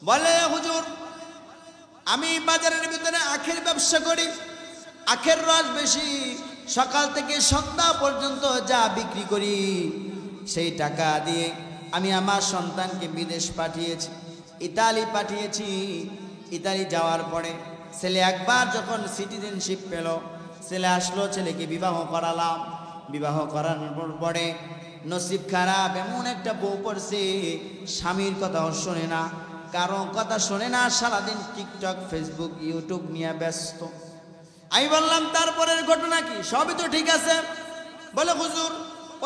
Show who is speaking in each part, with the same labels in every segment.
Speaker 1: বলে হুজুর আমি বাজারের ভিতরে আখের ব্যবসা করি, আখের রস বেশি, সকাল থেকে সন্ধ্যা পর্যন্ত যা বিক্রি করি সেই টাকা দিয়ে আমি আমার সন্তানকে বিদেশ পাঠিয়েছি, ইতালি পাঠিয়েছি। ইতালি যাওয়ার পরে ছেলে একবার যখন সিটিজেনশিপ পেল, ছেলে আসলো, ছেলেকে বিবাহ করালাম। বিবাহ করানোর পরে নসিব খারাপ, এমন একটা বউ পড়ছে, স্বামীর কথাও শোনে না, কারো কথা শোনে না, সারাদিন টিকটক ফেসবুক ইউটিউব নিয়ে ব্যস্ত। আমি বললাম তারপরের ঘটনা কি? সবই তো ঠিক আছে। বলে হুজুর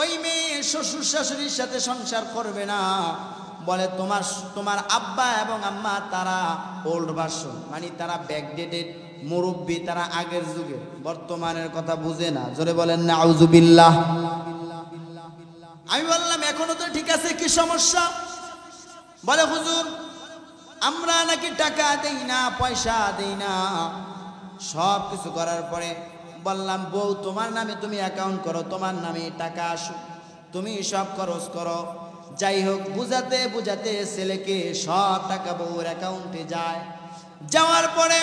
Speaker 1: ওই মেয়ে শ্বশুর শাশুড়ির সাথে সংসার করবে না। বলে তোমার আব্বা এবং আম্মা তারা ওল্ড ভার্সন, মানে তারা ব্যাকডেটেড মুরব্বী, তারা আগের যুগের, বর্তমানের কথা বুঝে না। জোরে বলেন না আউযুবিল্লাহ। আমি বললাম এখনো তো ঠিক আছে, কি সমস্যা? বলে হুজুর আমরা নাকি টাকা দেই না, পয়সা দেই না, সব কিছু করার পরে বললাম বউ তোমার নামে তুমি অ্যাকাউন্ট করো, তোমার নামে টাকা আসুক, তুমি সব খরচ করো। যাই হোক, বুঝাতে বুঝাতে ছেলেকে সব টাকা বউর অ্যাকাউন্টে যায়। যাওয়ার পরে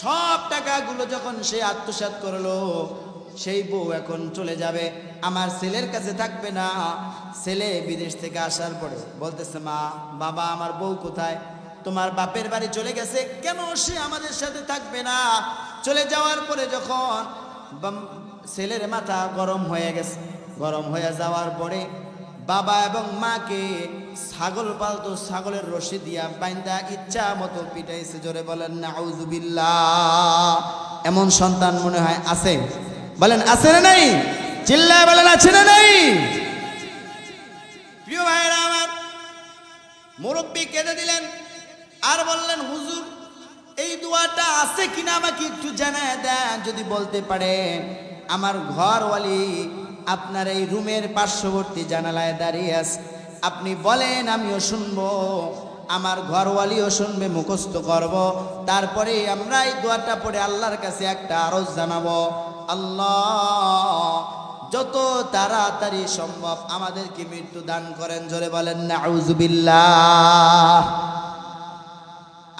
Speaker 1: সব টাকাগুলো যখন সে আত্মসাৎ করলো, সেই বউ এখন চলে যাবে, আমার ছেলের কাছে থাকবে না। ছেলে বিদেশ থেকে আসার পরে বলতেছে মা বাবা আমার বউ কোথায়? তোমার বাপের বাড়ি চলে গেছে। কেন সে আমাদের সাথে থাকবে না? চলে যাওয়ার পরে যখন ছেলের মাথা গরম হয়ে গেছে, গরম হয়ে যাওয়ার পরে বাবা এবং মাকে ছাগল পালতো, ছাগলের রশি দিয়া বাইন্দা ইচ্ছা মতো পিটাইছে। জোরে বলেন না আউযুবিল্লাহ। এমন সন্তান মনে হয় আছে? বলেন আছে না নাই? চিল্লায় বলেন আছে না নাই? প্রিয় ভাইরা আমার, মুরব্বী কেঁদে দিলেন আর বললেন হুজুর এই দোয়াটা আছে কিনা আমাকে একটু জানায় দেন, যদি বলতে পারেন। আমার ঘরওয়ালি আপনার এই রুমের পার্শ্ববর্তী জানালায় দাঁড়িয়ে আছে, আপনি বলেন আমিও শুনবো, আমার ঘরওয়ালিও শুনবে, মুখস্থ করব, তারপরে আমরা এই দোয়াটা পড়ে আল্লাহর কাছে একটা আরজ জানাবো। আল্লাহ যত তাড়াতাড়ি সম্ভব আমাদেরকে মৃত্যু দান করেন। জোরে বলেন না আউযুবিল্লাহ।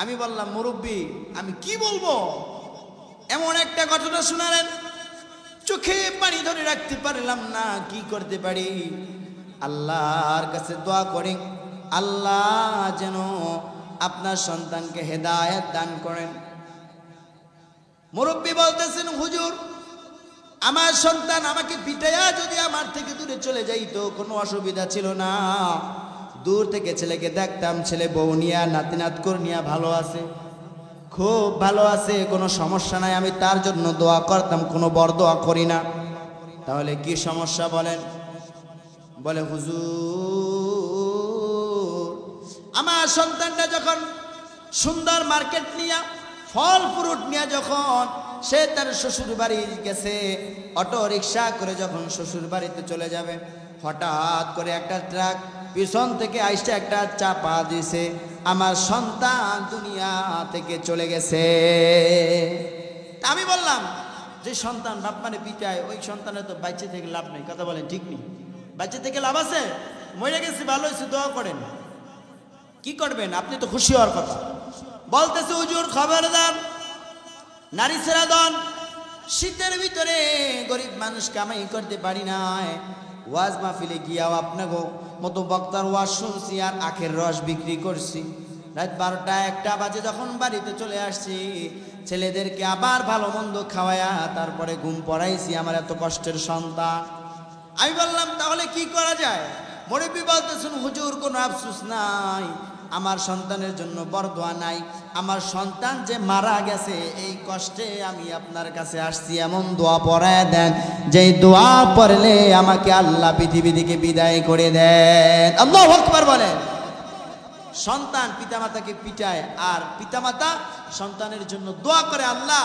Speaker 1: আমি বললাম মুরব্বী আমি কি বলবো? এমন একটা ঘটনা শোনালেন, চোখে পানি ধরে রাখতে পারলাম না, কি করতে পারি? আল্লাহর কাছে দোয়া করি, আল্লাহ যেন আপনার সন্তানকে হেদায়েত দান করেন। মুরব্বী বলতেছেন হুজুর আমার সন্তান আমাকে পিটাইয়া যদি আমার থেকে দূরে চলে যাইতো কোনো অসুবিধা ছিল না। দূর থেকে ছেলেকে দেখতাম, ছেলে বউ নিয়া নাতি নাতকুর নিয়া ভালো আছে, খুব ভালো আছে, কোনো সমস্যা নাই, আমি তার জন্য দোয়া করতাম, কোনো বরদোয়া করি না। তাহলে কি সমস্যা বলেন? বলে হুজুর আমার সন্তানটা যখন সুন্দর মার্কেট নিয়া ফল ফ্রুট নিয়ে যখন সে তার শ্বশুর বাড়ি গেছে, অটো রিক্সা করে যখন শ্বশুর বাড়িতে চলে যাবে, হঠাৎ করে একটা ট্রাক পিছন থেকে আইসা একটা চাপা দিছে, আমার সন্তান দুনিয়া থেকে চলে গেছে। আমি বললাম যে সন্তান বাপ মানে পিটায়, ওই সন্তানের তো বাচ্চা থেকে লাভ নেই। কথা বলেন ঠিক নেই? বাচ্চা থেকে লাভ আছে? মরে গেছে ভালো হয়েছে, দোয়া করেন। কি করবেন? আপনি তো খুশি হওয়ার কথা। বলতেছে হুজুর খবরদার, নারী ছেড়া দন, শীতের ভিতরে গরিব মানুষ কামাই করতে পারি নাই, ওয়াজ মাহফিলে গিয়াও আপনাকে মতো বক্তার ওয়াজ শুনছি আর আখের রস বিক্রি করছি। রাত 12টা 1টা বাজে যখন বাড়িতে চলে আসছি, ছেলেদেরকে আবার ভালো মন্দ খাওয়ায়া তারপরে ঘুম পড়াইছি আমার এত কষ্টের সন্তান। আমি বললাম তাহলে কি করা যায়? মুরব্বী বলতেছেন হুজুর কোনো আফসোস নাই, আমার সন্তানের জন্য বরদোয়া নাই, আমার সন্তান যে মারা গেছে এই কষ্টে আমি আপনার কাছে আসছি, এমন দোয়া পড়ায় দেন যেই দোয়া পড়লে আমাকে আল্লাহ পৃথিবী থেকে বিদায় করে দেন। আল্লাহু আকবার বলেন। সন্তান পিতামাতাকে পিটায় আর পিতামাতা সন্তানের জন্য দোয়া করে, আল্লাহ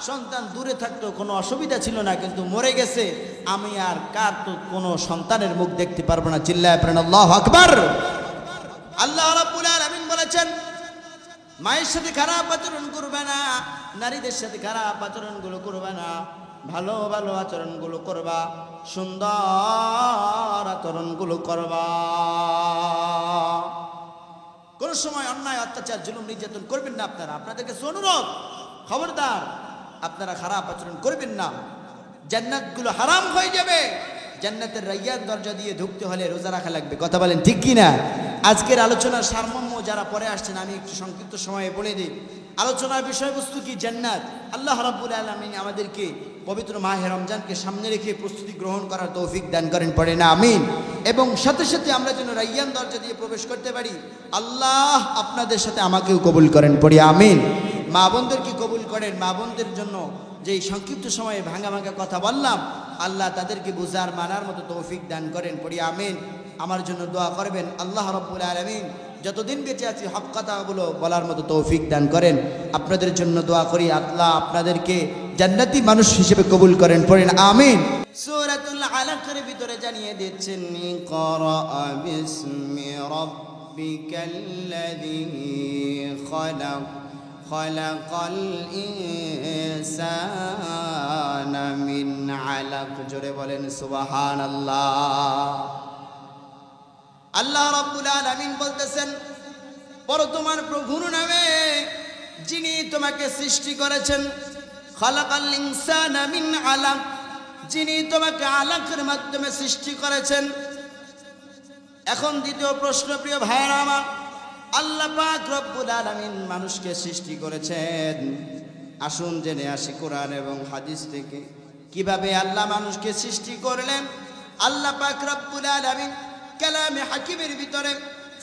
Speaker 1: সন্তান দূরে থাকতো কোনো অসুবিধা ছিল না, কিন্তু মরে গেছে, আমি আর কার তো কোনো সন্তানের মুখ দেখতে পারবো না। চিল্লায় পড়েন আল্লাহু আকবার। আল্লাহ রাব্বুল আলামিন বলেছেন মায়ের সাথে খারাপ আচরণ করবে না, নারীদের সাথে খারাপ আচরণগুলো করবে না, ভালো ভালো আচরণগুলো করবা, সুন্দর আচরণগুলো করবা। কোনো সময় অন্যায় অত্যাচার জুলুম নির্যাতন করবেন না আপনারা। আপনাদের কাছে অনুরোধ, খবরদার আপনারা খারাপ আচরণ করবেন না, জান্নাতগুলো হারাম হয়ে যাবে। জান্নাতের রায়্যান দরজা দিয়ে ঢুকতে হলে রোজা রাখা লাগবে। কথা বলেন ঠিক কি না? আজকের আলোচনার সারমর্ম যারা পরে আসছেন আমি একটু সংক্ষিপ্ত সময়ে বলে দিই। আলোচনার বিষয়বস্তু কি? জান্নাত। আল্লাহ রাব্বুল আলামিন আমাদেরকে পবিত্র মাহে রমজানকে সামনে রেখে প্রস্তুতি গ্রহণ করার তৌফিক দান করেন, পড়ে না আমিন। এবং সাথে সাথে আমরা যেন রায়্যান দরজা দিয়ে প্রবেশ করতে পারি। আল্লাহ আপনাদের সাথে আমাকেও কবুল করেন, পড়ি আমিন। মা বোনদেরকে কবুল করেন। মা বোনদের জন্য যে সংক্ষিপ্ত সময়ে ভাঙা ভাঙা কথা বললাম, আল্লাহ তাদেরকে বুঝার মানার মতো তৌফিক দান করেন, পড়ি আমিন। আমার জন্য দোয়া করবেন, আল্লাহ রাব্বুল আলামিন যতদিন বেঁচে আছি হক কথাগুলো বলার মতো তৌফিক দান করেন। আপনাদের জন্য দোয়া করি, আল্লাহ আপনাদেরকে জান্নাতি মানুষ হিসেবে কবুল করেন, পড়েন আমিন। সূরাতুল আলাকের ভিতরে জানিয়ে দিচ্ছেন, ইকরা বিসমি রাব্বিকাল্লাযী খালাক খালাকাল ইনসানা মিন আলাক। জোরে বলেন সুবহানাল্লাহ। আল্লাহ রাব্বুল আলামিন বলতেছেন, পর তোমার প্রভুর নামে যিনি তোমাকে সৃষ্টি করেছেন, খালাকাল ইনসানা মিন আলাক, যিনি তোমাকে আলাকের মাধ্যমে সৃষ্টি করেছেন। এখন দ্বিতীয় প্রশ্ন, প্রিয় ভাইরা আমার, আল্লাহ পাক রব্বুল আলামিন মানুষকে সৃষ্টি করেছেন। আসুন জেনে আসি কোরআন এবং হাদিস থেকে কিভাবে আল্লাহ মানুষকে সৃষ্টি করলেন। আল্লাহ পাক রব্বুল আলামিন কালামে হাকিমের ভিতরে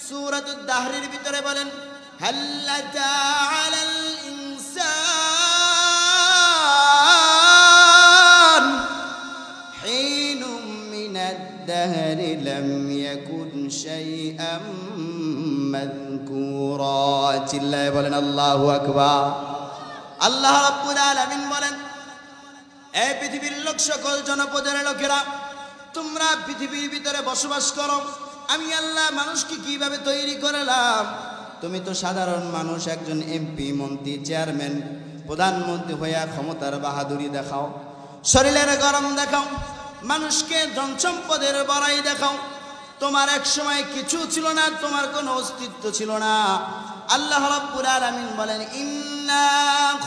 Speaker 1: সূরাতুদ দাহরের ভিতরে বলেন, হাল্লাতা আলাল ইনসান হিনুম মিনাদ দাহরি লাম ইয়াকুন শাইআম মাযকুরা। চিল্লায়ে বলেন আল্লাহু আকবার। আল্লাহ রাব্বুল আলামিন বলেন, এই পৃথিবীর লোক, সকল জনপদের লোকেরা, তোমরা পৃথিবীর ভিতরে বসবাস করো। আমি আল্লাহ মানুষকে কিভাবে তৈরি করলাম? তুমি তো সাধারণ মানুষ, একজন এমপি, মন্ত্রী, চেয়ারম্যান, প্রধানমন্ত্রী হইয়া ক্ষমতার বাহাদুরি দেখাও, শরীরের গরম দেখাও, মানুষকে ধন সম্পদের বড়াই দেখাও। তোমার এক সময় কিছু ছিল না, তোমার কোনো অস্তিত্ব ছিল না। আল্লাহ রাব্বুল আলামিন বলেন, ইন্না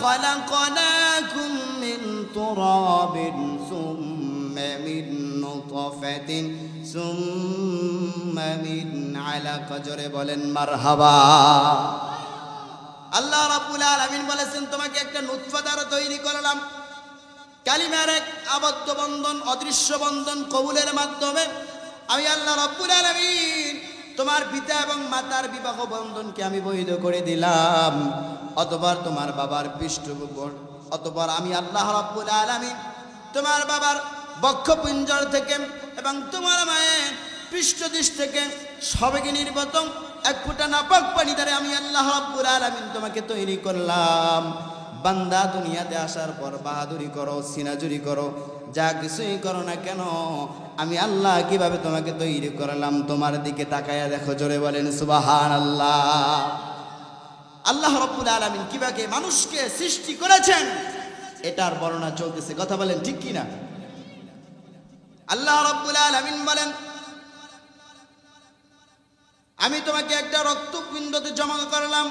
Speaker 1: খালাকনাকুম মিন তুরাবিন সুম্মা মিন নুতফাতিন সুম্মা মিন আলাক। জোরে বলেন মারহাবা। আল্লাহ রাব্বুল আলামিন বলেছেন, তোমাকে একটা নুতফা দ্বারা তৈরি করলাম, কালিমার এক আবদ্ধ বন্ধন, অদৃশ্য বন্ধন কবুলের মাধ্যমে আমি আল্লাহ রাব্বুল আলামিন তোমার পিতা এবং মাতার বিবাহ বন্ধনকে আমি বৈধ করে দিলাম। অতঃপর তোমার বাবার পৃষ্ঠপোষক, অতঃপর আমি আল্লাহ রাব্বুল আলামিন তোমার বাবার বক্ষপিঞ্জর থেকে এবং তোমার মায়ের পৃষ্ঠদেশ থেকে সবেগে নির্বাতন এক ফোঁটা নাপাক পানি দ্বারা আমি আল্লাহ রাব্বুল আলামিন তোমাকে তৈরি করলাম। বান্দা দুনিয়াতে আসার পর বাহাদুরি করো, সিনাজুরি করো, যা কিছুই করো না কেন, আমি আল্লাহ কিভাবে তোমাকে তৈরি করলাম তোমার দিকে তাকায়া দেখো। জোরে বলেন সুবহানাল্লাহ। আল্লাহ রাব্বুল আলামিন কিভাবে মানুষকে সৃষ্টি করেছেন এটার বর্ণনা চলতেছে। কথা বলেন ঠিক কি না? আল্লাহ রাব্বুল আলামিন বলেন, আমি তোমাকে একটা রক্তপিণ্ডতে জমা করলাম,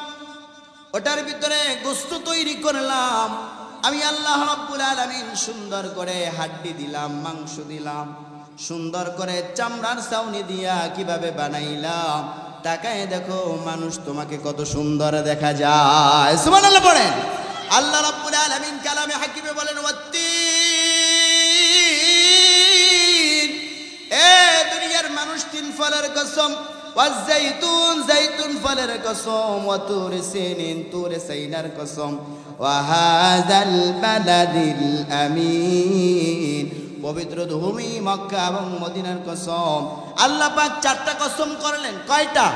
Speaker 1: ওটার ভিতরে গোশত তৈরি করলাম। আমি আল্লাহ রাব্বুল আলামিন সুন্দর করে হাড্ডি দিলাম, মাংস দিলাম, সুন্দর করে চামড়ার ছাউনি দিয়া কিভাবে বানাইলাম। তাকায় দেখো মানুষ তোমাকে কত সুন্দর দেখা যায়। সুবহানাল্লাহ পড়েন। আল্লাহ রাব্বুল আলামিন কালামে হাকিমে বলেন, ওয়াত্তিন, এ দুনিয়ার মানুষ, তিন ফলের কসম, ওয়াজ্জাইতুন, জাইতুন ফলের কসম, ওয়াতুর সিনিন, তুর সাইনার কসম, ওয়াহাযাল বালাদিল আমিন, পবিত্র ভূমি মক্কা এবং মদিনার কসম। আল্লাহ পাক চারটা কসম করলেন। কয়টা?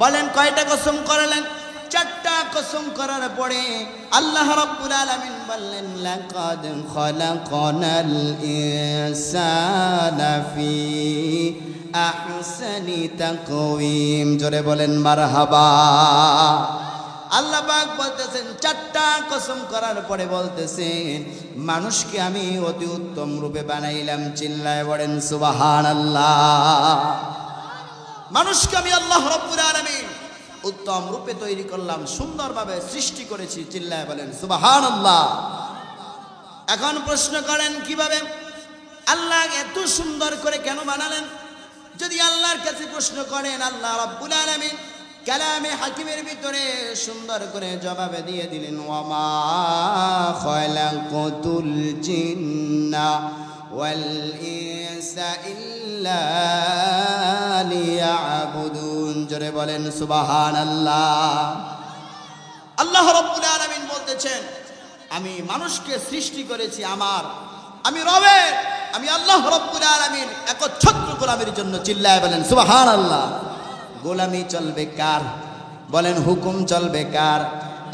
Speaker 1: বলেন কয়টা কসম করলেন? চারটা কসম করার পরে আল্লাহ রাব্বুল আলামিন বললেন, লাকাদ খালাকনাল ইনসানা ফি আহসানি তাকওয়িম। জোরে বলেন মারহাবা। আল্লাহ পাক বলতেছেন, চারটা কসম করার পরে বলতেছেন, মানুষকে আমি অতি উত্তম রূপে বানাইলাম। চিল্লায় বলেন সুবহানাল্লাহ। মানুষকে আমি আল্লাহ রাব্বুল আলামিন উত্তম রূপে তৈরি করলাম, সুন্দরভাবে সৃষ্টি করেছি। চিল্লায় বলেন সুবহানাল্লাহ। এখন প্রশ্ন করেন কিভাবে আল্লাহ এত সুন্দর করে কেন বানালেন? যদি আল্লাহর কাছে প্রশ্ন করেন, আল্লাহ রাব্বুল আলামিন কালামে হাকিমের ভিতরে সুন্দর করে জবাব দিয়ে দিলেন, ওয়ামা খালাকাতুল জিন্না ওয়াল ইনসা ইল্লা লিয়াবুদুন। জোরে বলেন সুবহানাল্লাহ। আল্লাহ রাব্বুল আলামিন বলতেছেন, আমি মানুষকে সৃষ্টি করেছি আমি রবের, আমি আল্লাহ রাব্বুল আলামিন একচ্ছত্র গোলামের জন্য। চিল্লায় বলেন সুবহানাল্লাহ। গোলামি চলবে কার? বলেন হুকুম চলবে কার?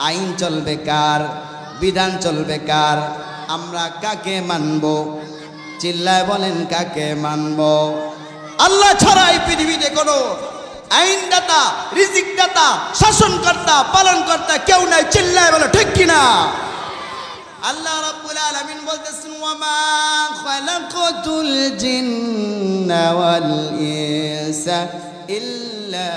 Speaker 1: আইন চলবে কার? বিধান চলবে কার? আমরা কাকে মানব? চিল্লায় বলেন কাকে মানব? আল্লাহ ছাড়া এই পৃথিবীতে কোনো আইনদাতা, রিজিকদাতা, শাসনকর্তা, পালনকর্তা কেউ নাই। চিল্লায় বলে ঠিক কিনা? আল্লাহ রাব্বুল আলামিন বলতেছেন, ওয়ামা খালাকাতুল জিন্না ওয়াল ইনসা ইল্লা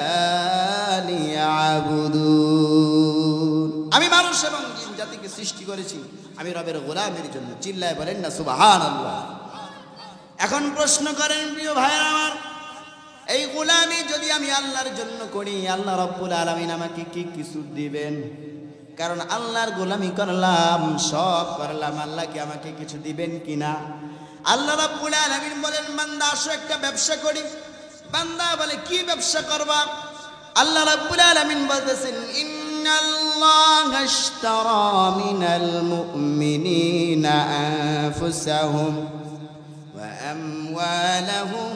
Speaker 1: লিয়াবুদুন। আমি মানুষ এবং জিন জাতিকে সৃষ্টি করেছি আমি রবের গোলামের জন্য। চিল্লায় বলেন না সুবহানাল্লাহ। এখন প্রশ্ন করেন প্রিয় ভাইরা আমার, এই গোলামি যদি আমি আল্লাহর জন্য করি, আল্লাহ রাব্বুল আলামিন আমাকে কি কিছু দিবেন? কারণ আল্লাহর গোলামি করলাম, সব করলাম, আল্লাহ কি আমাকে কিছু দিবেন কিনা? আল্লাহ রাব্বুল আলামিন বলেন, বান্দা আসো একটা ব্যবসা করি। বান্দা বলে কি ব্যবসা করবা? আল্লাহ রাব্বুল আলামিন বলতেছেন, ইন্নাল্লাহা আশতারা মিনাল মুমিনিনা আনফুসাহুম ওয়া আমওয়ালাহুম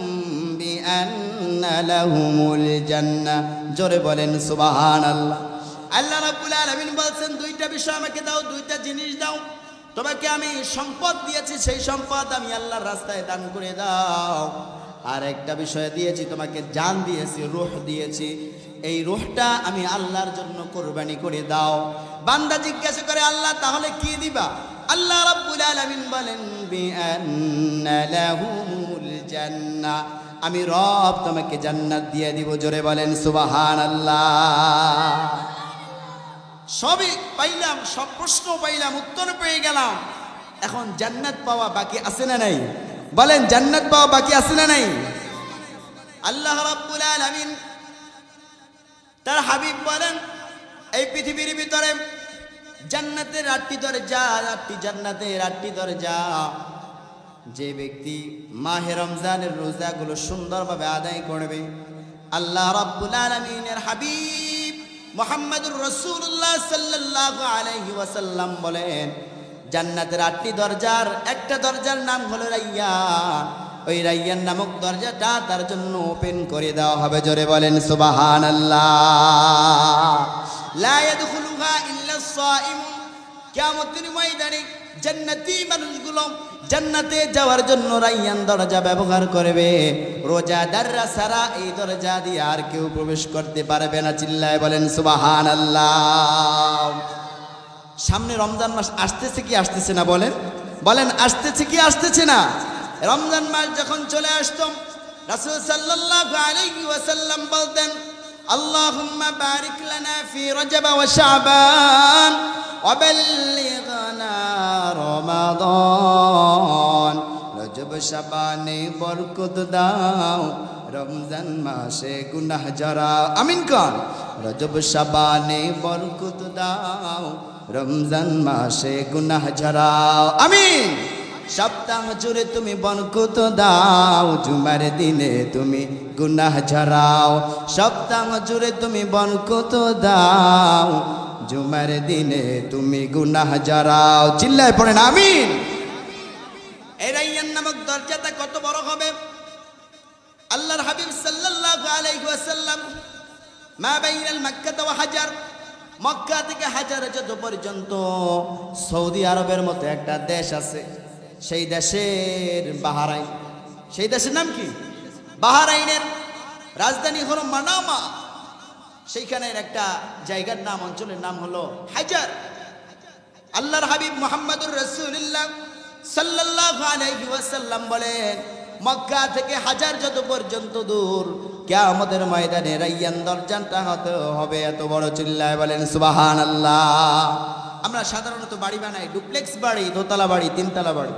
Speaker 1: বিআন্না লাহুমুল জান্নাহ। জোরে বলেন সুবহানাল্লাহ। আল্লাহ রাব্বুল আলামিন বলছেন, দুইটা বিষয় আমাকে দাও, দুইটা জিনিস দাও। তোমাকে আমি সম্পদ দিয়েছি, সেই সম্পদ আমি আল্লাহর রাস্তায় দান করে দাও। আর একটা বিষয় দিয়েছি তোমাকে, জান দিয়েছি, রূহ দিয়েছি, এই রূহটা আমি আল্লাহর জন্য কোরবানি করে দাও। বান্দা জিজ্ঞাসা করে, আল্লাহ তাহলে কি দিবা? আল্লাহ রাব্বুল আলামিন বলেন, বিআন্না লাহুমুল জান্নাহ, আমি রব তোমাকে জান্নাত দিয়ে দিব। জোরে বলেন সুবহানাল্লাহ। সবই পাইলাম, সব প্রশ্ন পাইলাম, উত্তর পেয়ে গেলাম। এখন জান্নাত পাওয়া বাকি আছে না নাই? বলেন জান্নাত পাওয়া বাকি আছে না নাই? আল্লাহ রাব্বুল আলামিন তার হাবিব বলেন, এই পৃথিবীর ভিতরে জান্নাতের 8টি দরজা, 8টি জান্নাতের 8টি দরজা। যে ব্যক্তি মাহে রমজানের রোজাগুলো সুন্দরভাবে আদায় করবে, আল্লাহ রাব্বুল আলামিনের হাবিব মুহাম্মদুর রাসূলুল্লাহ সাল্লাল্লাহু আলাইহি ওয়াসাল্লাম বলেন, জান্নাতের 8টি দরজার একটা দরজার নাম হলো রাইয়ান। ওই রাইয়ান নামক দরজাটা তার জন্য ওপেন করে দেওয়া হবে। জোরে বলেন সুবহানাল্লাহ। লা ইয়াদখুলুহা ইল্লা সাইমুন। কিয়ামতের ময়দানে জান্নাতি মানুষগুলো জান্নাতে যাওয়ার জন্য রাইয়ান দরজা ব্যবহার করবে। রোজাদাররা ছাড়া এই দরজা দিয়ে আর কেউ প্রবেশ করতে পারবে না। চিল্লায় বলেন সুবহানাল্লাহ। সামনে রমজান মাস আসতেছে কি আসতেছে না? বলেন বলেন আসতেছে কি আসতেছে না? রমজান মাস যখন চলে আসতো, রাসূল সাল্লাল্লাহু আলাইহি ওয়াসাল্লাম বলতেন, আল্লাহুম্মা বারিক লানা ফি রজব ওয়া শাবান ওয়া বাল্লিগনা রমাদান। রজব শাবানে বরকত দাও, রমজান মাসে গুনাহ ঝরাও। আমিন কোন? রজব শাবানে বরকত দাও, রমজান মাসে গুনাহ ঝরাও। আমিন। সপ্তাহ জুড়ে তুমি বরকত দাও, জুমার দিনে তুমি গুনাহ ঝরাও। সপ্তাহ জুড়ে তুমি বরকত দাও, জুমার দিনে তুমি গুনাহ ঝরাও। চিল্লায় পড়েন আমিন। এই রাইয়ান নামক দরজাটা কত বড় হবে? আল্লাহর হাবিব সাল্লাল্লাহু আলাইহি ওয়াসাল্লাম মা বাইনাল মক্কা ওয়া হাজার, মক্কা থেকে হাজার যত পর্যন্ত সৌদি আরবের মতো একটা দেশ আছে, সেই দেশের বাহরাইন, সেই দেশের নাম কি? বাহরাইনের রাজধানী হলো মানামা। সেইখানের একটা জায়গার নাম, অঞ্চলের নাম হলো হাজার। আল্লাহর হাবিব মুহাম্মদুর রাসূলুল্লাহ সাল্লাল্লাহু আলাইহি ওয়াসাল্লাম বলেন, মক্কা থেকে হাজার যত পর্যন্ত দূর, কিয়ামতের ময়দানে রাইয়ান দরজাটা হতে হবে এত বড়। চিল্লায় বলেন সুবহানাল্লাহ। আমরা সাধারণত বাড়ি বানাই, ডুপ্লেক্স বাড়ি, দোতলা বাড়ি, তিনতলা বাড়ি।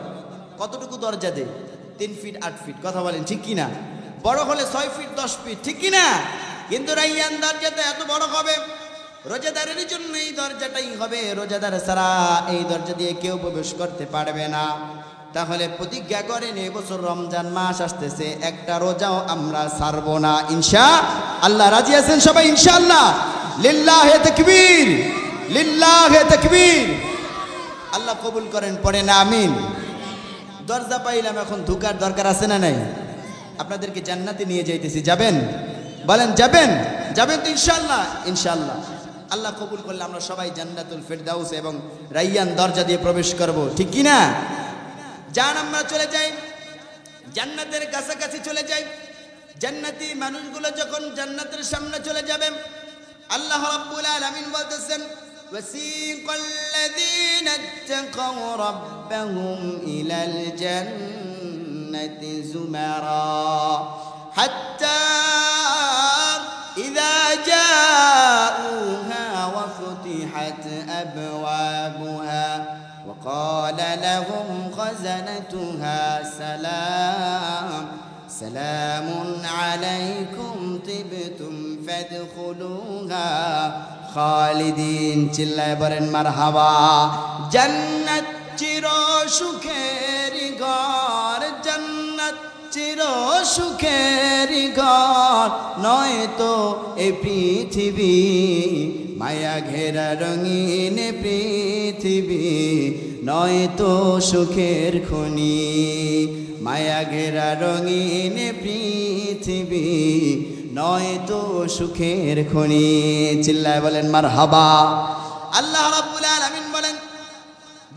Speaker 1: কতটুকু দরজা দেয়? 3 ফিট 8 ফিট। কথা বলেন ঠিক কিনা? বড় হলে 6 ফিট 10 ফিট, ঠিক কিনা? কিন্তু রাইয়ান দরজাটা এত বড় হবে, রোজাদারের জন্য এই দরজাটাই হবে। রোজাদার ছাড়া এই দরজা দিয়ে কেউ প্রবেশ করতে পারবে না। তাহলে প্রতিজ্ঞা করেন এবছর রমজান মাস আসতেছে, একটা রোজাও আমরা ছাড়বো না ইনশাআল্লাহ। রাজি আছেন সবাই ইনশাআল্লাহ? লিল্লাহে তাকবীর, লিল্লাহে তাকবীর। আল্লাহ কবুল করেন, পড়েন আমিন। দরজা পাইলাম, এখন ঢোকার দরকার আছে না নাই? আপনাদেরকে জান্নাতে নিয়ে যাইতেছি, যাবেন? বলেন যাবেন? যাবেন তো ইনশাআল্লাহ? ইনশাআল্লাহ। আল্লাহ কবুল করলে আমরা সবাই জান্নাতুল ফেরদাউস এবং রাইয়ান দরজা দিয়ে প্রবেশ করব, ঠিক কি না? যান আমরা চলে যাই, জান্নাতের কাছাকাছি চলে যাই। জান্নাতি মানুষগুলো যখন জান্নাতের সামনে চলে যাবে, আল্লাহ রাব্বুল আলামিন বলতেছেন, ওয়াসিকাল্লাযীনা ইত্তাকাউ রাব্বাহুম ইলাল জান্নাতি যুমারা হাত্তা ইযা জাউহা ওয়া ফুতিহাত আবওয়াবুহা وقال لهم خزنتها سلام عليكم طبتم فادخلوها خالدين। চিল্লায় বলেন মারহাবা। জান্নাত চির সুখের ঘর, জান্নাত চির সুখের ঘর, নয় তো এই পৃথিবী মায়া ঘেরা রঙিন পৃথিবী, নয় তো সুখের খনি। মায়া ঘেরা রঙিন পৃথিবী, নয় তো সুখের খনি। চিল্লায় বলেন মারহাবা। আল্লাহ রাব্বুল আলামিন বলেন,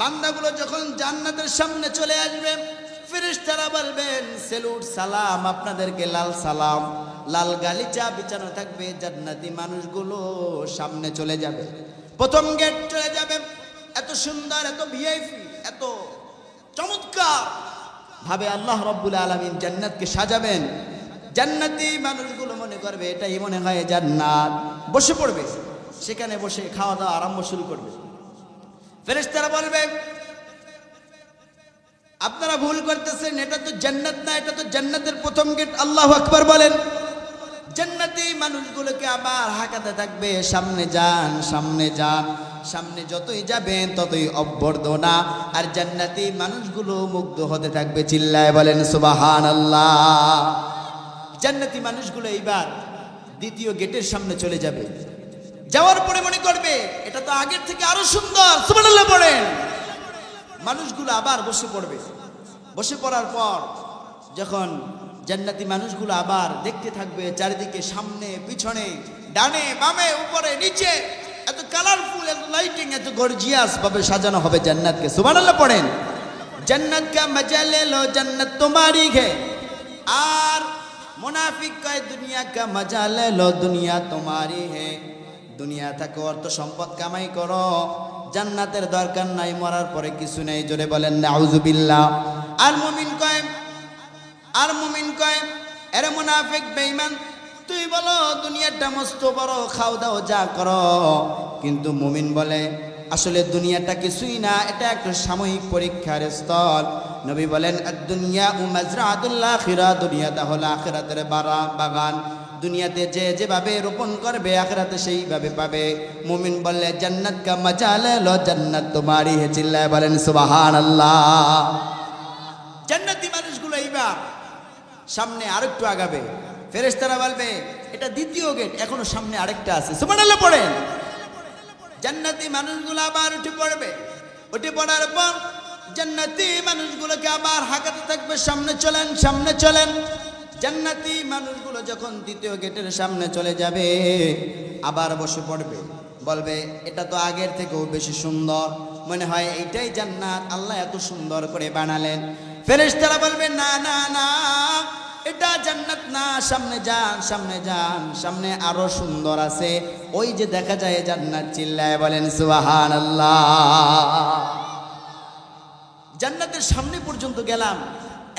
Speaker 1: বান্দাগুলো যখন জান্নাতের সামনে চলে আসবে, ফেরেশতারা বলবেন, সেলুট সালাম, আপনাদেরকে লাল সালাম। লাল গালিচা বিছানো থাকবে, জান্নাতি মানুষগুলো সামনে চলে যাবে। প্রথম গেট চলে যাবে। এত সুন্দর, এত ভিআইপি, এত চমৎকার ভাবে আল্লাহ রাব্বুল আলামিন জান্নাতকে সাজাবেন। জান্নাতি মানুষগুলো মনে করবে এটাই মনে হয় জান্নাত, বসে পড়বে, সেখানে বসে খাওয়া দাওয়া আরম্ভ শুরু করবে। ফেরেশতারা বলবে, আপনারা ভুল করতেছেন, এটা তো জান্নাত না, এটা তো জান্নাতের প্রথম গেট। আল্লাহু আকবার বলেন। জান্নাতি মানুষগুলোকে আবার হাঁকাতে থাকবে, সামনে যান, সামনে যান। সামনে যতই যাবেন ততই অভ্যর্থনা, আর জান্নাতি মানুষগুলো মুগ্ধ হতে থাকবে। চিল্লায় বলেন সুবহানাল্লাহ। জান্নাতি মানুষগুলো এইবার দ্বিতীয় গেটের সামনে চলে যাবে। যাওয়ার পরে মনে করবে এটা তো আগের থেকে আরো সুন্দর। সুবহানাল্লাহ পড়েন। মানুষগুলো আবার বসে পড়বে। বসে পড়ার পর যখন জান্নাতি মানুষগুলো আবার দেখতে থাকবে চারিদিকে, সামনে পিছনে, ডানে বামে, উপরে নিচে, এত কালারফুল, এত লাইটিং, এত গর্জিয়াস ভাবে সাজানো হবে জান্নাতকে। সুবহানাল্লাহ পড়েন। জান্নাত কা মজা লে লো, জান্নাত তোমারি হে। আর মুনাফিক কয় দুনিয়া কা মজা লে লো, দুনিয়া তোমারি হে। দুনিয়া থেকে অর্থ সম্পদ কামাই করো, জান্নাতের দরকার নাই, মরার পরে কিছু নেই। জোরে বলেন নাউজুবিল্লাহ। আর মুমিন কয় এরে মুনাফিক বেঈমান, তুই বলো দুনিয়াটা মস্ত বড়, খাও দাও যা করো। কিন্তু মুমিন বলে আসলে দুনিয়াটা কিছুই না, এটা একটা সাময়িক পরীক্ষার স্থল। নবী বলেন আদ-দুনিয়া মাযরাআতুল আখিরাহ, দুনিয়াটা হলো আখিরাতের বাগান। দুনিয়াতে যে যেভাবে রোপণ করবে আখিরাতে সেইভাবে পাবে। মুমিন বললে জান্নাত কা মজা লে লো, জান্নাত তোমারি হে। চিল্লায় বলেন সুবহানাল্লাহ। জান্নাতি মানুষগুলো এইবার সামনে আরেকটু আগাবে। ফেরেশতারা বলবে এটা দ্বিতীয় গেট, এখনো সামনে আরেকটা আছে। সুবহানাল্লাহ পড়েন। জান্নাতি মানুষগুলো আবার উঠে পড়বে। উঠে পড়ার পর জান্নাতি মানুষগুলোকে আবার হাঁকাতে থাকবে, সামনে চলেন, সামনে চলেন। জান্নাতি মানুষগুলো যখন দ্বিতীয় গেটের সামনে চলে যাবে, আবার বসে পড়বে। বলবে এটা তো আগের থেকেও বেশি সুন্দর, মনে হয় এইটাই জান্নাত, আল্লাহ এত সুন্দর করে বানালেন। ফেরেশতারা বলবে না না না, এটা জান্নাত না, সামনে যান, সামনে যান, সামনে আরো সুন্দর আছে, ওই যে দেখা যায় জান্নাত। চিল্লায় বলেন সুবহানাল্লাহ। জান্নাতের সামনে পর্যন্ত গেলাম,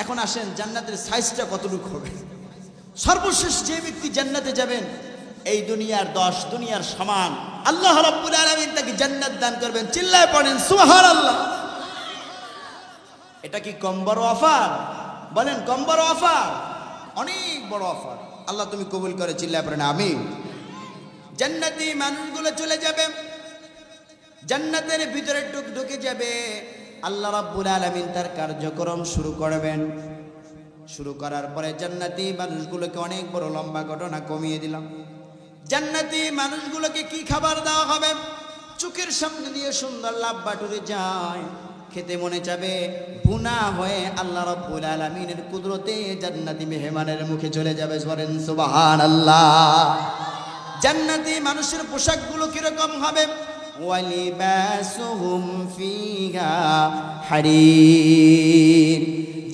Speaker 1: এখন আসেন জান্নাতের সাইজটা কতটুকু হবে। সর্বশেষ যে ব্যক্তি জান্নাতে যাবেন, এই দুনিয়ার 10 দুনিয়ার সমান আল্লাহ রাব্বুল আলামিন তাকে জান্নাত দান করবেন। চিল্লায় পড়েন সুবহানাল্লাহ। এটা কি কম বড় অফার? বলেন কম বড় অফার? অনেক বড় অফার। আল্লাহ তুমি কবুল করে চিল্লায় পড়েন আমিন। জান্নাতি মানুষগুলো চলে যাবে, জান্নাতের ভিতরে ঢুকে যাবে। আল্লাহ রাব্বুল আলামিন তার কার্যক্রম শুরু করবেন। শুরু করার পরে জান্নাতি মানুষগুলোকে অনেক বড় লম্বা ঘটনা কমিয়ে দিলাম। জান্নাতি মানুষগুলোকে কি খাবার দেওয়া হবে? চোখের সামনে দিয়ে সুন্দর লাব্বা টুরে যায়, খেতে মনে যাবে, ভুনা হয়ে আল্লাহ রাব্বুল আলামিনের কুদরতে জান্নাতি মেহমানের মুখে চলে যাবে। বলেন সুবহানাল্লাহ। জান্নাতি মানুষের পোশাকগুলো কিরকম হবে? ওয়ালিবাসুহুম ফিহা হারির।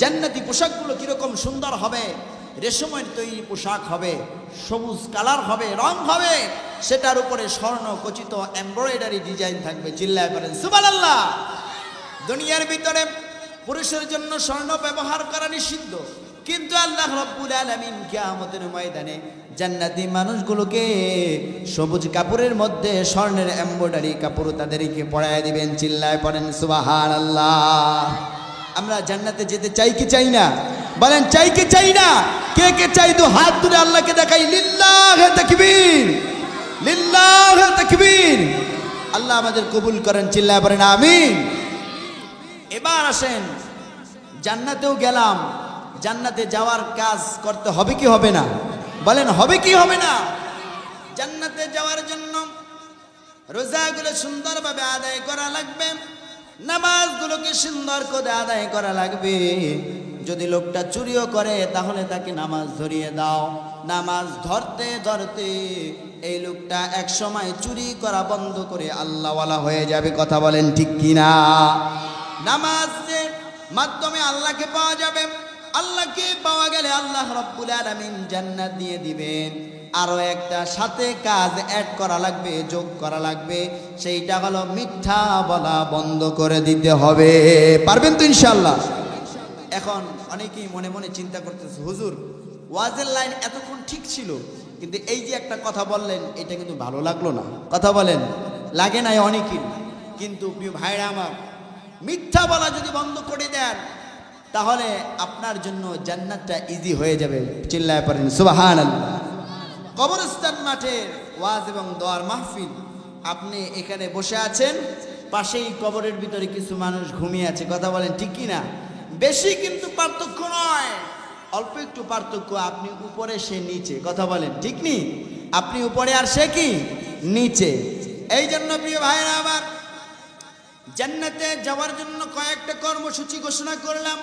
Speaker 1: জান্নাতি পোশাকগুলো কিরকম সুন্দর হবে? রেশমের তৈরি পোশাক হবে, সবুজ কালার হবে, রং হবে, সেটার উপরে স্বর্ণ খচিত এমব্রয়ডারি ডিজাইন থাকবে। চিল্লায় বলেন সুবহানাল্লাহ। দুনিয়ার ভিতরে পুরুষের জন্য স্বর্ণ ব্যবহার করা নিষিদ্ধ, কিন্তু আল্লাহ রাব্বুল আলামিন কিয়ামতের ময়দানে জান্নাতি মানুষগুলোকে সবুজ কাপড়ের মধ্যে স্বর্ণের এমব্রয়ডারি কাপড় তাদেরকে পরায় দিবেন। চিল্লায় পড়েন সুবহানাল্লাহ। আমরা জান্নাতে যেতে চাই কি চাই না? বলেন চাই কি চাই না? কে কে চাই? তো হাত তুলে আল্লাহকে দেখাই। লিল্লাহে তাকবীর, লিল্লাহে তাকবীর। আল্লাহ আমাদের কবুল করেন। চিল্লায় পড়েন আমিন। এবার আসেন, জান্নাতেও গেলাম, জান্নাতে যাওয়ার কাজ করতে হবে কি হবে না? বলেন হবে কি হবে না? জান্নাতে যাওয়ার জন্য রোজাগুলো সুন্দরভাবে আদায় করা লাগবে, নামাজগুলোকে সুন্দর করে আদায় করা লাগবে। যদি লোকটা চুরিও করে তাহলে তাকে নামাজ ধরিয়ে দাও। নামাজ ধরতে ধরতে এই লোকটা এক সময় চুরি করা বন্ধ করে আল্লাহওয়ালা হয়ে যাবে। কথা বলেন ঠিক কিনা? নামাজের মাধ্যমে আল্লাহকে পাওয়া যাবে। আল্লাহকে পাওয়া গেলে আল্লাহ রাব্বুল আলামিন জান্নাত দিয়ে দিবেন। আরো একটা সাথে কাজ অ্যাড করা লাগবে, যোগ করা লাগবে, সেইটা হলো মিথ্যা বলা বন্ধ করে দিতে হবে। পারবেন তো ইনশাআল্লাহ? এখন অনেকেই মনে মনে চিন্তা করতেছে, হুজুর ওয়াজের লাইন এতক্ষণ ঠিক ছিল, কিন্তু এই যে একটা কথা বললেন এটা কিন্তু ভালো লাগলো না। কথা বলেন, লাগে নাই অনেকেই? কিন্তু প্রিয় ভাইরা আমার, মিথ্যা বলা যদি বন্ধ করে দেন তাহলে আপনার জন্য জান্নাতটা ইজি হয়ে যাবে। চিল্লায় পড়েন সুবহানাল্লাহ। কবরস্থান মাঠের ওয়াজ এবং দোয়ার মাহফিল, আপনি এখানে বসে আছেন, পাশেই কবরের ভিতরে কিছু মানুষ ঘুমিয়ে আছে। কথা বলেন ঠিক কি না? বেশি কিন্তু পার্থক্য নয়, অল্প একটু পার্থক্য। আপনি উপরে, সে নিচে। কথা বলেন ঠিক নি? আপনি উপরে আর সে কি নিচে। এই জন্য প্রিয় ভাইরা আমার, জান্নাতে যাওয়ার জন্য কয়েকটা কর্মসূচি ঘোষণা করলাম।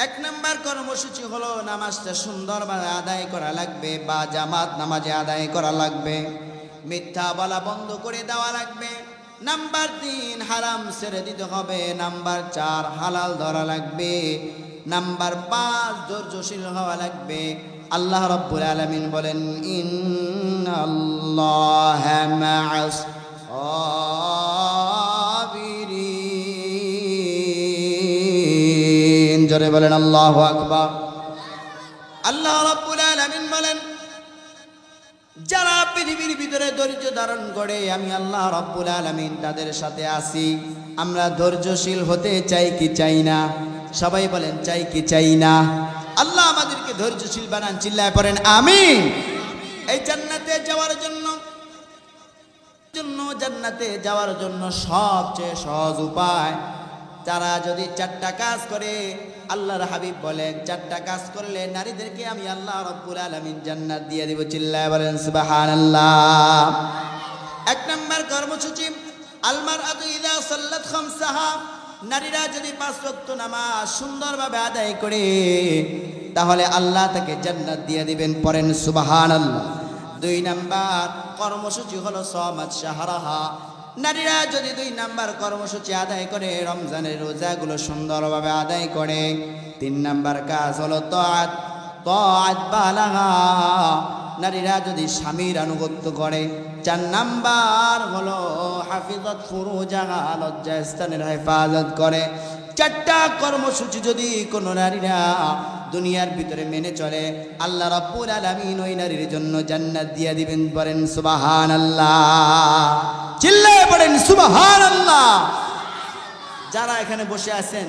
Speaker 1: 1 নম্বর কর্মসূচি হলো নামাজটা সুন্দরভাবে আদায় করা লাগবে, বা জামাত নামাজে আদায় করা লাগবে। মিথ্যা বলা বন্ধ করে দেওয়া লাগবে। নাম্বার 3 হারাম ছেড়ে দিতে হবে। নাম্বার 4 হালাল ধরা লাগবে। নাম্বার 5 ধৈর্যশীল হওয়া লাগবে। আল্লাহ রাব্বুল আলামিন বলেন ইন্নাল্লাহা মা'আস সাবিরিন। জোরে বলেন আল্লাহু আকবার। আল্লাহ রাব্বুল আলামিন বলেন, যারা পৃথিবীর ভিতরে ধৈর্য ধারণ করে আমি আল্লাহ রাব্বুল আলামিন তাদের সাথে আছি। আমরা ধৈর্যশীল হতে চাই কি চাই না? সবাই বলেন চাই কি চাই না? আল্লাহ আমাদেরকে ধৈর্যশীল বানান। চিল্লায় পড়েন আমিন। এই জান্নাতে যাওয়ার জন্য জান্নাতে যাওয়ার জন্য সবচেয়ে সহজ উপায়, তারা যদি 4টা কাজ করে, আল্লাহর হাবিব বলেন 4টা কাজ করলে নারীদেরকে আমি আল্লাহ রাব্বুল আলামিন জান্নাত দিয়ে দিব। চিল্লায় বলেন সুবহানাল্লাহ। 1 নম্বর কর্মসূচি, আল মারআতু ইযা সাল্লাত খামসাহা। নারীরা যদি 5 ওয়াক্ত নামাজ সুন্দরভাবে আদায় করে তাহলে আল্লাহ তাকে জান্নাত দিয়ে দিবেন। পড়েন সুবহানাল্লাহ। 2 নম্বর কর্মসূচি হলো সামাত শাহরাহা। নারীরা যদি 2 নম্বর কর্মসূচি আদায় করে, রমজানের রোজাগুলো সুন্দরভাবে আদায় করে। 3 নম্বর কাজ হলো তাআত বালাগা। নারীরা যদি স্বামীর আনুগত্য করে। 4 নম্বর হলো হাফিজাত ফুরুজাহা, লজ্জাস্থানের হেফাজত করে। চারটা কর্মসূচি যদি কোনো নারীরা দুনিয়ার ভিতরে মেনে চলে, আল্লাহ রাব্বুল আলামিন ওই নারীর জন্য জান্নাত দিয়ে দিবেন। বলেন সুবহানাল্লাহ, চিল্লায়ে পড়েন সুবহানাল্লাহ। যারা এখানে বসে আছেন,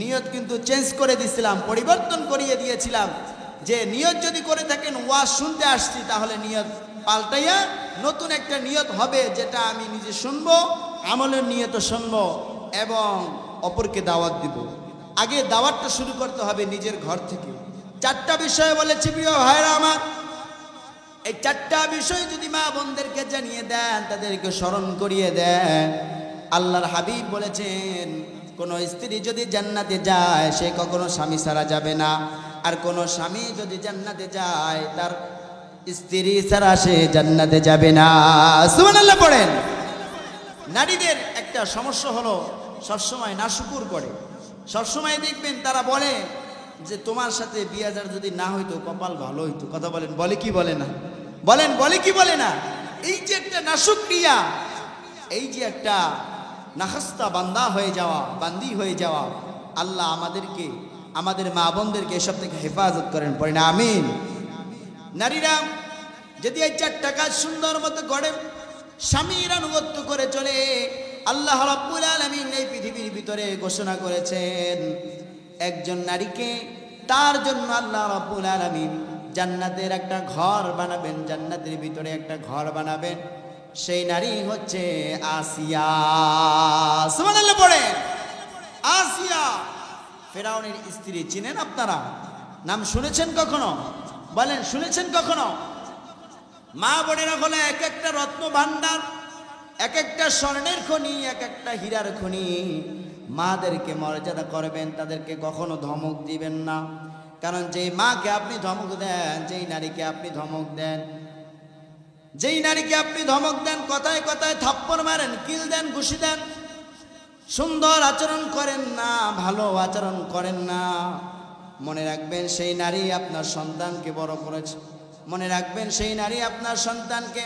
Speaker 1: নিয়ত কিন্তু চেঞ্জ করে দিয়েছিলাম, পরিবর্তন করিয়ে দিয়েছিলাম, যে নিয়ত যদি করে থাকেন ওয়াজ শুনতে আসছি, তাহলে নিয়ত পাল্টাইয়া নতুন একটা নিয়ত হবে, যেটা আমি নিজে শুনবো, আমলের নিয়ত শুনবো এবং অপরকে দাওয়াত দিব। আগে দাওয়াতটা শুরু করতে হবে নিজের ঘর থেকে। চারটা বিষয় বলেছি প্রিয় ভাইরা আমার, এই চারটা বিষয় যদি মা বোনদেরকে জানিয়ে দেন, তাদেরকে স্মরণ করিয়ে দেন, আল্লাহর হাবিব বলেছেন কোন স্ত্রী যদি জান্নাতে যায় সে কখনো স্বামী ছাড়া যাবে না, আর কোন স্বামী যদি জান্নাতে যায় তার স্ত্রী ছাড়া সে জান্নাতে যাবে না। সুবহানাল্লাহ পড়েন। নারীদের একটা সমস্যা হলো সবসময় নাশুকুর করে। সবসময় দেখবেন তারা বলে যে তোমার সাথে বিয়ে যদি না হইতো কপাল ভালো হইতো। কথা বলেন, বলে কি বলে না? বলেন, বলে কি বলে না? এই যে একটা নাশুক্রিয়া, এই যে একটা নাখাস্তা বান্দা হয়ে যাওয়া, বান্দি হয়ে যাওয়া, আল্লাহ আমাদেরকে, আমাদের মা বোনদেরকে এসব থেকে হেফাজত করেন। পড়েন আমিন। নারীরা যদি এই চারটা কাজ সুন্দর মতো করে, স্বামীর আনুগত্য করে চলে, আল্লাহ রাব্বুল আলামিন এই পৃথিবীর ভিতরে ঘোষণা করেছেন একজন নারীকে তার জন্য আল্লাহ রাব্বুল আলামিন জান্নাতের একটা ঘর বানাবেন, জান্নাতের ভিতরে একটা ঘর বানাবেন। সেই নারী হচ্ছে আসিয়া। সুবহানাল্লাহ পড়েন। আসিয়া ফেরাউনের স্ত্রী, চিনেন আপনারা? নাম শুনেছেন কখনো? বলেন, শুনেছেন কখনো? মা বোনেরা হলো এক একটা রত্ন ভান্ডার, এক একটা স্বর্ণের খনি, এক একটা হীরার খনি। মাদেরকে মর্যাদা করবেন, তাদেরকে কখনো ধমক দিবেন না। কারণ যেই মাকে আপনি ধমক দেন, যেই নারীকে আপনি ধমক দেন, যেই নারীকে আপনি ধমক দেন, কথায় কথায় থাপ্পড় মারেন, কিল দেন, ঘুষি দেন, সুন্দর আচরণ করেন না, ভালো আচরণ করেন না, মনে রাখবেন সেই নারী আপনার সন্তানকে বড় করেছে। মনে রাখবেন সেই নারী আপনার সন্তানকে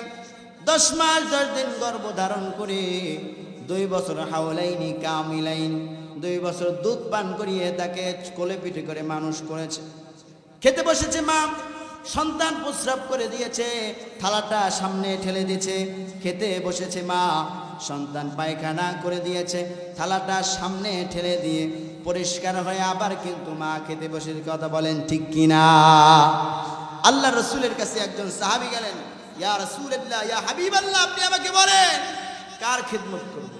Speaker 1: 10 মাস 10 দিন গর্ভধারণ করে 2 বছর হাওলাইনি কামিলাইন, 2 বছর দুধ পান করিয়ে তাকে কোলে পিঠে করে মানুষ করেছে। খেতে বসেছে মা, সন্তান প্রস্রাব করে দিয়েছে, থালাটা সামনে ঠেলে দিয়েছে। খেতে বসেছে মা, সন্তান পায়খানা করে দিয়েছে, থালাটা সামনে ঠেলে দিয়ে পরিষ্কার হয়ে আবার কিন্তু মা খেতে বসে। কথা বলেন ঠিক কিনা? আল্লাহ রসুলের কাছে একজন সাহাবী গেলেন, ইয়া রাসূলুল্লাহ, ইয়া হাবিবাল্লাহ, আপনি আমাকে বলেন কার খিদমত করব?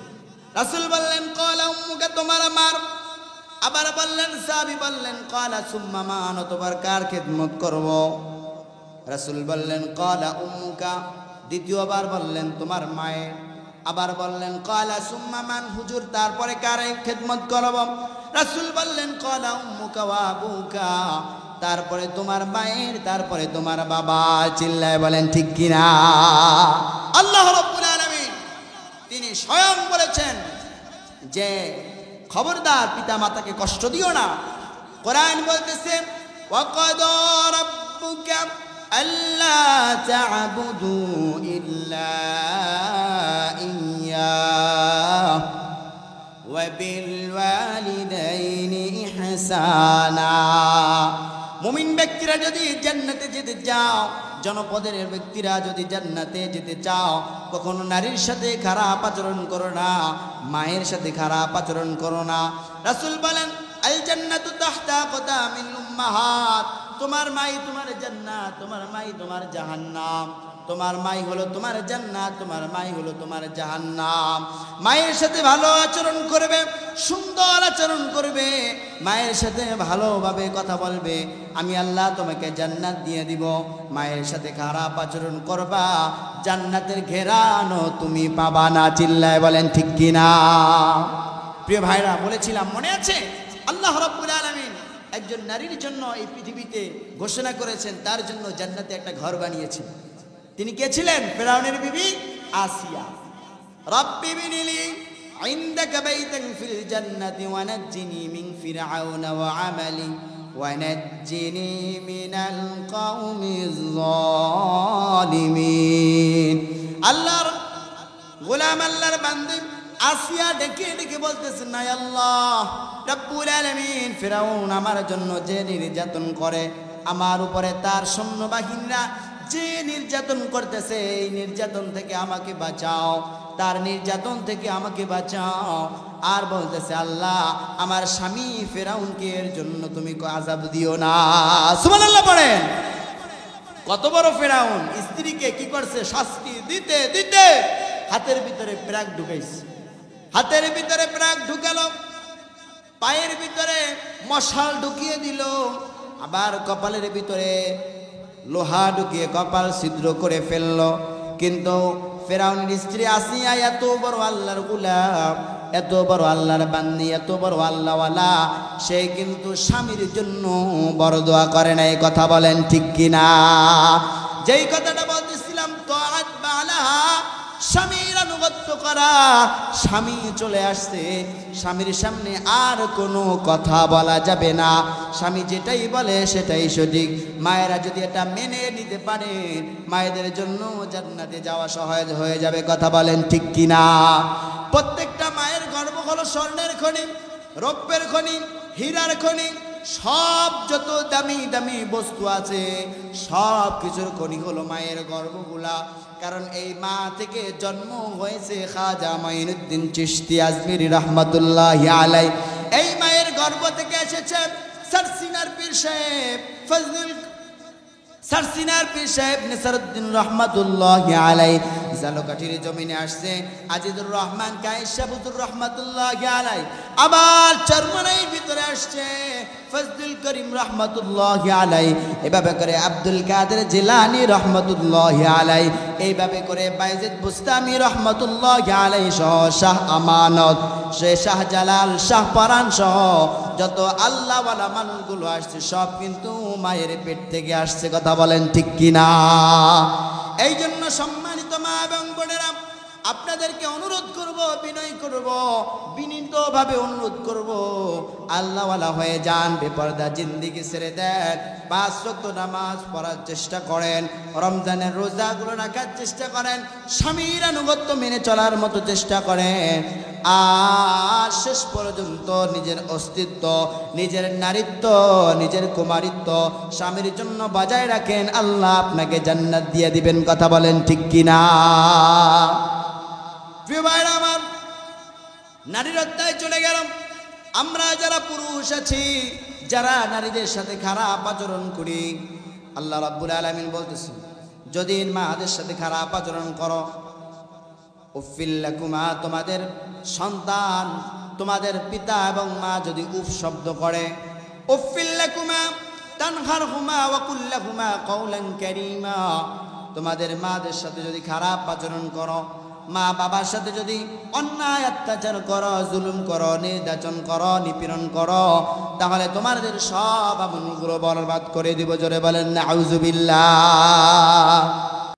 Speaker 1: রাসূল বললেন ক্বালা উম্মুকা, তোমার আমার। আবার বললেন, সাহাবী বললেন ক্বালা সুম্মা মান, অতঃপর কার খিদমত করব? রাসূল বললেন ক্বালা উম্মুকা। দ্বিতীয়বার বললেন তোমার মায়ের। আবার বললেন ক্বালা সুম্মা মান, হুজুর তারপরে কার খিদমত করব? রাসূল বললেন ক্বালা উম্মুকা ওয়া আবুকা, তারপরে তোমার মায়ের, তারপরে তোমার বাবা। চিল্লায় বলেন ঠিক কিনা? আল্লাহ রাব্বুল আলামিন তিনি স্বয়ং বলেছেন যে খবরদার পিতা মাতাকে কষ্ট দিও না। কোরআন বলতেছে ওয়া ক্বাদা রাব্বুকা আল্লা তা'বুদু ইল্লা ইয়্যাহু ওয়া বিল ওয়ালিদাইনি ইহসানা। মুমিন ব্যক্তিরা যদি জান্নাতে যেতে চাও, জনপদের ব্যক্তিরা যদি জান্নাতে যেতে চাও, কখনো নারীর সাথে খারাপ আচরণ করো না, মায়ের সাথে খারাপ আচরণ করো না। রাসূল বলেন আল জান্নাতু তাহতা কদামিল উম্মাহাত, তোমার মাই তোমার জান্নাত, তোমার মাই তোমার জাহান্নাম। তোমার মাই হলো তোমার জান্নাত, তোমার মাই হলো তোমার জাহান্নাম। মায়ের সাথে ভালো আচরণ করবে, সুন্দর আচরণ করবে, মায়ের সাথে ভালোভাবে কথা বলবে, আমি আল্লাহ তোমাকে জান্নাত দিয়ে দিব। মায়ের সাথে খারাপ আচরণ করবা, জান্নাতের ঘেরানো তুমি পাবা না। চিল্লায় বলেন ঠিক কিনা? প্রিয় ভাইরা, বলেছিলাম মনে আছে, আল্লাহ রাব্বুল আলামিন একজন নারীর জন্য এই পৃথিবীতে ঘোষণা করেছেন, তার জন্য জান্নাতে একটা ঘর বানিয়েছেন। তিনি কে ছিলেন? ফেরাউনের বিবি আসিয়া। রব্বি বিনিলি ইনদাকা বাইতান ফিল জান্নাতি ওয়া নাজ্জিনি মিন ফিরআউনা ওয়া আমালি ওয়া নাজ্জিনি মিনাল কওমিজ জালিমিন। আল্লাহর গোলাম, আল্লাহর বান্দা আসিয়া ডেকে ডেকে বলতেছে, না আল্লাহ রব্বুল আলামিন, ফিরাউন আমার জন্য যে নির্যাতন করে, আমার উপরে তার সৈন্যবাহিনীরা যে নির্যাতন করতেছে, এই নির্যাতন থেকে আমাকে বাঁচাও, তার নির্যাতন থেকে আমাকে বাঁচাও। আর বলতেছে, আল্লাহ আমার স্বামী ফিরাউনকে এর জন্য তুমি আযাব দিও না। সুবহানাল্লাহ পড়েন। কত বড় ফিরাউন, স্ত্রীকে কি করছে, শাস্তি দিতে দিতে হাতের ভিতরে প্রাক ঢুকাইছে। হাতের ভিতরে প্রাক ঢুকালো, পায়ের ভিতরে মশাল ঢুকিয়ে দিল, আবার কপালের ভিতরে লোহা ঢুকিয়ে কপাল ছিদ্র করে ফেললো। কিন্তু ফিরাউনের স্ত্রী আসিয়া এত বড় আল্লাহর গোলাম, এত বড় আল্লাহর বান্দি, এত বড় আল্লাহওয়ালা, সে কিন্তু স্বামীর জন্য বড় দোয়া করে না। এই কথা বলেন ঠিক কিনা? যেই কথাটা বলতেছিলাম, তাআত বালাহা, স্বামীর আনুগত্য করা। স্বামী চলে আসছে, স্বামীর সামনে আর কোনো কথা বলা যাবে না, স্বামী যেটাই বলে সেটাই সঠিক। মায়েরা যদি এটা মেনে নিতে পারে, মায়েদের জন্য জান্নাতে যাওয়া সহজ হয়ে যাবে। কথা বলেন ঠিক কিনা? প্রত্যেকটা মায়ের গর্ভ হলো স্বর্ণের খনি, রৌপ্যের খনি, হীরার খনি। সব যত দামি দামি বস্তু আছে, সব কিছুর খনি হলো মায়ের গর্ভগুলা। কারণ এই মা থেকে জন্ম হয়েছে খাজা মাইনুদ্দিন চিশতি আজমিরি রহমাতুল্লাহি আলাই। এই মায়ের গর্ভ থেকে এসেছে সারসিনার পীর সাহেব ফজলুল সারসিনার পীর সাহেব নিসারউদ্দিন রহমাতুল্লাহি আলাই। জালকাঠির জমিনে আসছে আজিজুর রহমান কায়েশাবুদুর রহমাতুল্লাহি আলাই। আবার চরমনাইর ভিতরে আসছে ফজলুল করিম রহমাতুল্লাহি আলাই। এভাবে করে আব্দুল কাদের জিলানী রহমাতুল্লাহি আলাই, এইভাবে করে বাইজিদ বুস্তামি রহমাতুল্লাহি আলাই সহ শাহ আমানত, সে শাহ জালাল, শাহ পরান সহ যত আল্লাহওয়ালা মানুষগুলো আসছে, সব কিন্তু মায়ের পেট থেকে আসছে। কথা বলেন ঠিক কিনা? এই জন্য সম্মানিত মা এবং বোনেরা, আপনাদেরকে অনুরোধ করব, বিনয় করব, বিনীতভাবে অনুরোধ করব, আল্লাহওয়ালা হয়ে যান, বেপরদা জিন্দেগি ছেড়ে দেন, 5 ওয়াক্ত নামাজ পড়ার চেষ্টা করেন, রমজানের রোজাগুলো রাখার চেষ্টা করেন, স্বামীর আনুগত্য মেনে চলার মতো চেষ্টা করেন। আর শেষ পর্যন্ত নিজের অস্তিত্ব, নিজের নারীত্ব, নিজের কুমারিত্ব স্বামীর জন্য বজায় রাখেন, আল্লাহ আপনাকে জান্নাত দিয়ে দিবেন। কথা বলেন ঠিক কিনা? প্রিয় ভাইরা আমার, নারীর হত্যায় চলে গেলাম। আমরা যারা পুরুষ আছি, যারা নারীদের সাথে খারাপ আচরণ করি, আল্লাহ রাব্বুল আলামিন বলতেছেন, যদি মাদের সাথে খারাপ আচরণ করো, উফিল লাকুমা, তোমাদের সন্তান, তোমাদের পিতা এবং মা যদি উফ শব্দ করে, উফিল লাকুমা তানহারহুমা ওয়া কুল্লাহুমা কওলান কারীমা, তোমাদের মাদের সাথে যদি খারাপ আচরণ করো, মা বাবার সাথে যদি অন্যায় অত্যাচার করো, জুলুম করো, নির্যাতন করো, নিপীড়ন করো, তাহলে তোমাদের সব আমলগুলো বরবাদ করে দিব। জোরে বলেন নাউজুবিল্লাহ।